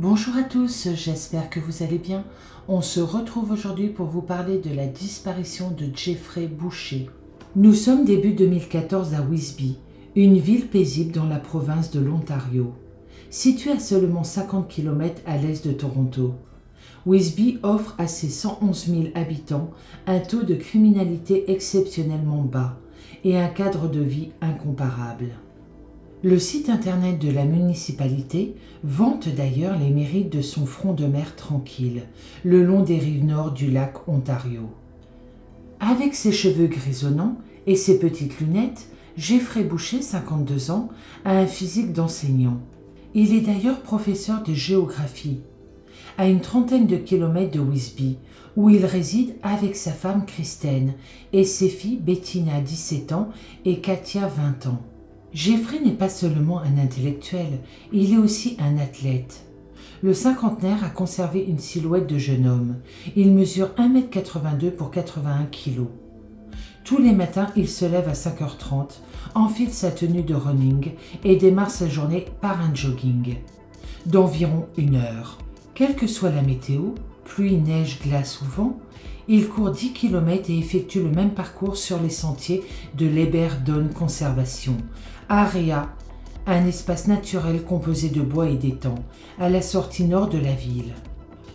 Bonjour à tous, j'espère que vous allez bien. On se retrouve aujourd'hui pour vous parler de la disparition de Jeffrey Boucher. Nous sommes début 2014 à Whisby, une ville paisible dans la province de l'Ontario. Située à seulement 50 km à l'est de Toronto, Whisby offre à ses 111 000 habitants un taux de criminalité exceptionnellement bas et un cadre de vie incomparable. Le site internet de la municipalité vante d'ailleurs les mérites de son front de mer tranquille, le long des rives nord du lac Ontario. Avec ses cheveux grisonnants et ses petites lunettes, Jeffrey Boucher, 52 ans, a un physique d'enseignant. Il est d'ailleurs professeur de géographie, à une trentaine de kilomètres de Whisby, où il réside avec sa femme Kristen et ses filles Bettina, 17 ans, et Katia, 20 ans. Jeffrey n'est pas seulement un intellectuel, il est aussi un athlète. Le cinquantenaire a conservé une silhouette de jeune homme. Il mesure 1,82 m pour 81 kg. Tous les matins, il se lève à 5h30, enfile sa tenue de running et démarre sa journée par un jogging d'environ 1 heure. Quelle que soit la météo, pluie, neige, glace ou vent, il court 10 km et effectue le même parcours sur les sentiers de l'Heberdown Conservation, Area, un espace naturel composé de bois et d'étangs, à la sortie nord de la ville.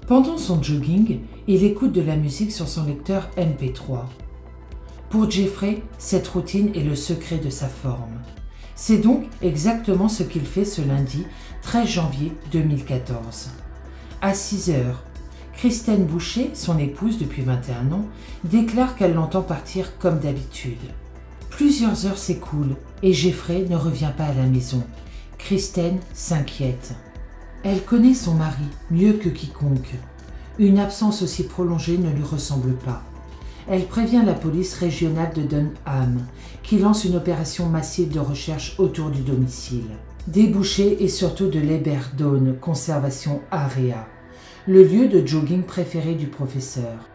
Pendant son jogging, il écoute de la musique sur son lecteur MP3. Pour Jeffrey, cette routine est le secret de sa forme. C'est donc exactement ce qu'il fait ce lundi 13 janvier 2014. À 6 heures, Kristen Boucher, son épouse depuis 21 ans, déclare qu'elle l'entend partir comme d'habitude. Plusieurs heures s'écoulent et Jeffrey ne revient pas à la maison. Kristen s'inquiète. Elle connaît son mari mieux que quiconque. Une absence aussi prolongée ne lui ressemble pas. Elle prévient la police régionale de Dunham, qui lance une opération massive de recherche autour du domicile, des Bouchers et surtout de l'Heberdown Conservation Area, le lieu de jogging préféré du professeur.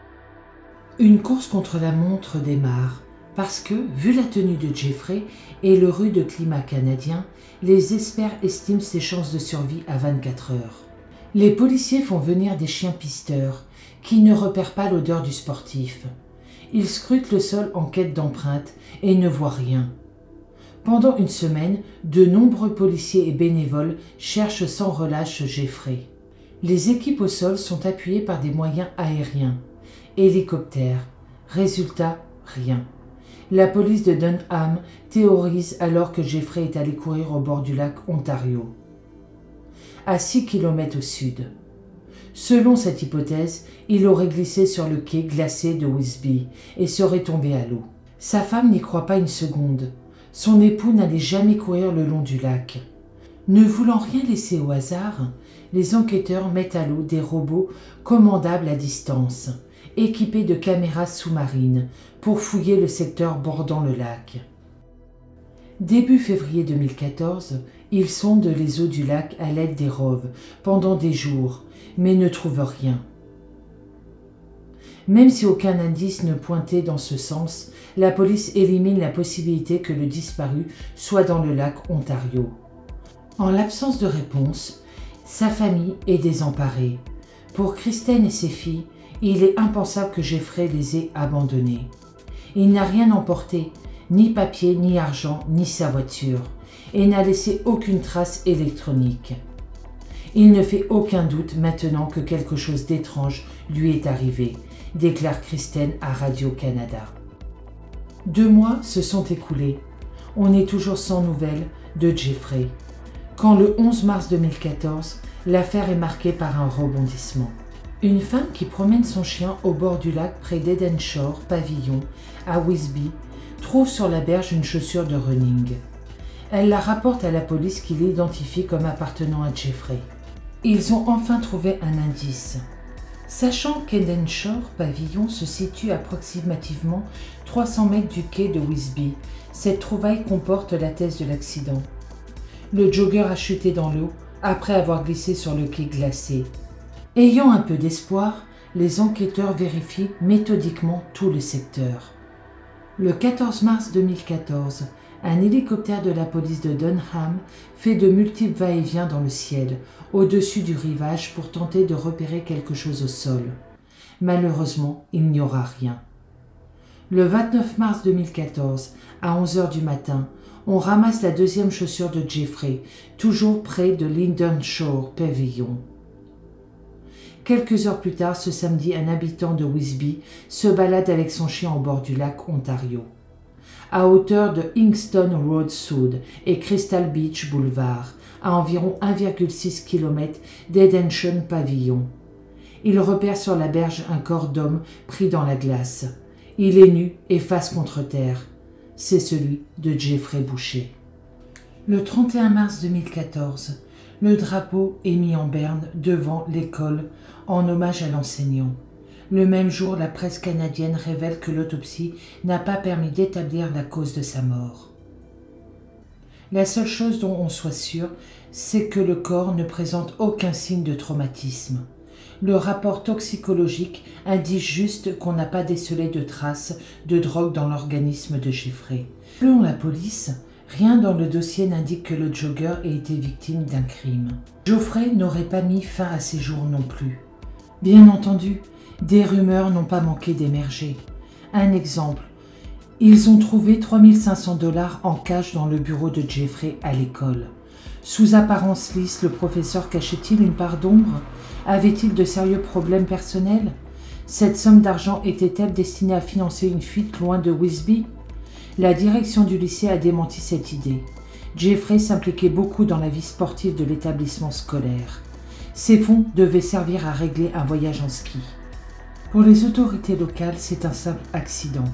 Une course contre la montre démarre, parce que, vu la tenue de Jeffrey et le rude climat canadien, les experts estiment ses chances de survie à 24 heures. Les policiers font venir des chiens pisteurs, qui ne repèrent pas l'odeur du sportif. Ils scrutent le sol en quête d'empreintes et ne voient rien. Pendant une semaine, de nombreux policiers et bénévoles cherchent sans relâche Jeffrey. Les équipes au sol sont appuyées par des moyens aériens, hélicoptères. Résultat, rien. La police de Dunham théorise alors que Jeffrey est allé courir au bord du lac Ontario, à 6 km au sud. Selon cette hypothèse, il aurait glissé sur le quai glacé de Whisby et serait tombé à l'eau. Sa femme n'y croit pas une seconde. Son époux n'allait jamais courir le long du lac. Ne voulant rien laisser au hasard, les enquêteurs mettent à l'eau des robots commandables à distance, équipés de caméras sous-marines, pour fouiller le secteur bordant le lac. Début février 2014, ils sondent les eaux du lac à l'aide des roves pendant des jours, mais ne trouvent rien. Même si aucun indice ne pointait dans ce sens, la police élimine la possibilité que le disparu soit dans le lac Ontario. En l'absence de réponse, sa famille est désemparée. Pour Kristen et ses filles, il est impensable que Jeffrey les ait abandonnés. Il n'a rien emporté, ni papier, ni argent, ni sa voiture, et n'a laissé aucune trace électronique. Il ne fait aucun doute maintenant que quelque chose d'étrange lui est arrivé, déclare Kristen à Radio-Canada. 2 mois se sont écoulés. On est toujours sans nouvelles de Jeffrey. Quand le 11 mars 2014, l'affaire est marquée par un rebondissement. Une femme qui promène son chien au bord du lac près d'Edenshore Pavillon, à Whisby, trouve sur la berge une chaussure de running. Elle la rapporte à la police qui l'identifie comme appartenant à Jeffrey. Ils ont enfin trouvé un indice. Sachant qu'Edenshore Pavillon se situe approximativement 300 mètres du quai de Whisby, cette trouvaille comporte la thèse de l'accident. Le jogger a chuté dans l'eau après avoir glissé sur le quai glacé. Ayant un peu d'espoir, les enquêteurs vérifient méthodiquement tout le secteur. Le 14 mars 2014, un hélicoptère de la police de Dunham fait de multiples va-et-vient dans le ciel, au-dessus du rivage pour tenter de repérer quelque chose au sol. Malheureusement, il n'y aura rien. Le 29 mars 2014, à 11 h du matin, on ramasse la deuxième chaussure de Jeffrey, toujours près de Linden Shore Pavilion. Quelques heures plus tard, ce samedi, un habitant de Wisby se balade avec son chien au bord du lac Ontario, à hauteur de Inkstone Road Sud et Crystal Beach Boulevard, à environ 1,6 km d'Edensham Pavilion. Il repère sur la berge un corps d'homme pris dans la glace. Il est nu et face contre terre. C'est celui de Jeffrey Boucher. Le 31 mars 2014, le drapeau est mis en berne devant l'école en hommage à l'enseignant. Le même jour, la presse canadienne révèle que l'autopsie n'a pas permis d'établir la cause de sa mort. La seule chose dont on soit sûr, c'est que le corps ne présente aucun signe de traumatisme. Le rapport toxicologique indique juste qu'on n'a pas décelé de traces de drogue dans l'organisme de Jeffrey. Selon la police, rien dans le dossier n'indique que le jogger ait été victime d'un crime. Jeffrey n'aurait pas mis fin à ses jours non plus. Bien entendu, des rumeurs n'ont pas manqué d'émerger. Un exemple, ils ont trouvé 3 500 $ en cash dans le bureau de Jeffrey à l'école. Sous apparence lisse, le professeur cachait-il une part d'ombre? Avait-il de sérieux problèmes personnels? Cette somme d'argent était-elle destinée à financer une fuite loin de Wisby? La direction du lycée a démenti cette idée. Jeffrey s'impliquait beaucoup dans la vie sportive de l'établissement scolaire. Ces fonds devaient servir à régler un voyage en ski. Pour les autorités locales, c'est un simple accident.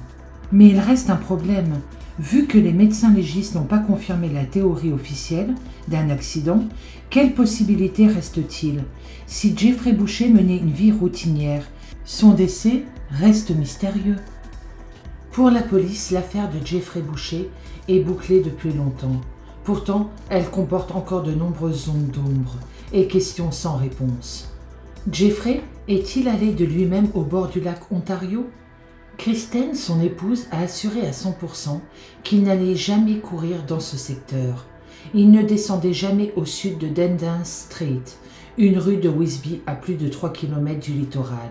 Mais il reste un problème. Vu que les médecins légistes n'ont pas confirmé la théorie officielle d'un accident, quelle possibilité reste-t-il? Si Jeffrey Boucher menait une vie routinière, son décès reste mystérieux. Pour la police, l'affaire de Jeffrey Boucher est bouclée depuis longtemps. Pourtant, elle comporte encore de nombreuses zones d'ombre et questions sans réponse. Jeffrey est-il allé de lui-même au bord du lac Ontario? Kristen, son épouse, a assuré à 100% qu'il n'allait jamais courir dans ce secteur. Il ne descendait jamais au sud de Dundas Street, une rue de Wisby à plus de 3 km du littoral.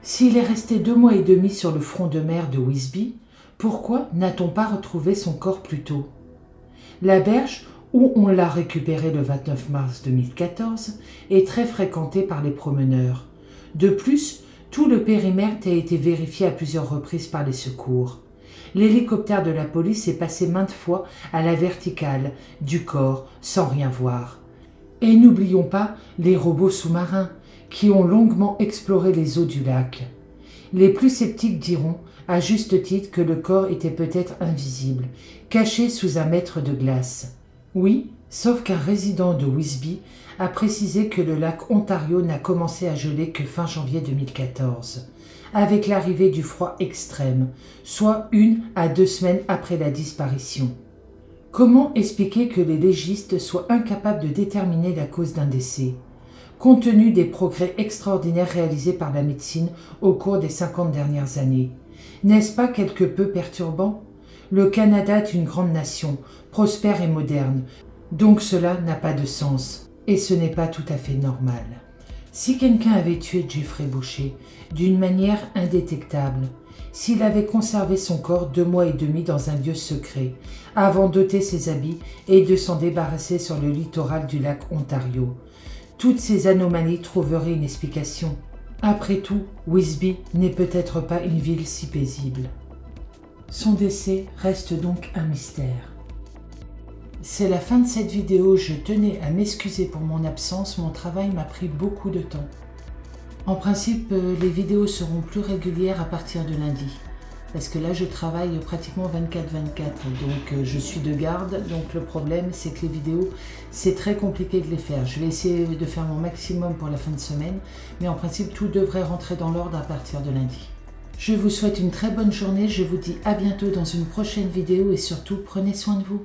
S'il est resté 2 mois et demi sur le front de mer de Wisby, pourquoi n'a-t-on pas retrouvé son corps plus tôt? La berge, où on l'a récupéré le 29 mars 2014, est très fréquentée par les promeneurs. De plus, tout le périmètre a été vérifié à plusieurs reprises par les secours. L'hélicoptère de la police est passé maintes fois à la verticale du corps sans rien voir. Et n'oublions pas les robots sous-marins qui ont longuement exploré les eaux du lac. Les plus sceptiques diront, à juste titre, que le corps était peut-être invisible, caché sous un mètre de glace. Oui, sauf qu'un résident de Wisby a précisé que le lac Ontario n'a commencé à geler que fin janvier 2014, avec l'arrivée du froid extrême, soit 1 à 2 semaines après la disparition. Comment expliquer que les légistes soient incapables de déterminer la cause d'un décès, compte tenu des progrès extraordinaires réalisés par la médecine au cours des 50 dernières années? N'est-ce pas quelque peu perturbant? Le Canada est une grande nation, prospère et moderne, donc cela n'a pas de sens. Et ce n'est pas tout à fait normal. Si quelqu'un avait tué Jeffrey Boucher d'une manière indétectable, s'il avait conservé son corps 2 mois et demi dans un lieu secret, avant d'ôter ses habits et de s'en débarrasser sur le littoral du lac Ontario, toutes ces anomalies trouveraient une explication. Après tout, Wisby n'est peut-être pas une ville si paisible. Son décès reste donc un mystère. C'est la fin de cette vidéo, je tenais à m'excuser pour mon absence, mon travail m'a pris beaucoup de temps. En principe, les vidéos seront plus régulières à partir de lundi, parce que là je travaille pratiquement 24/24, donc je suis de garde, donc le problème c'est que les vidéos, c'est très compliqué de les faire. Je vais essayer de faire mon maximum pour la fin de semaine, mais en principe tout devrait rentrer dans l'ordre à partir de lundi. Je vous souhaite une très bonne journée, je vous dis à bientôt dans une prochaine vidéo et surtout prenez soin de vous.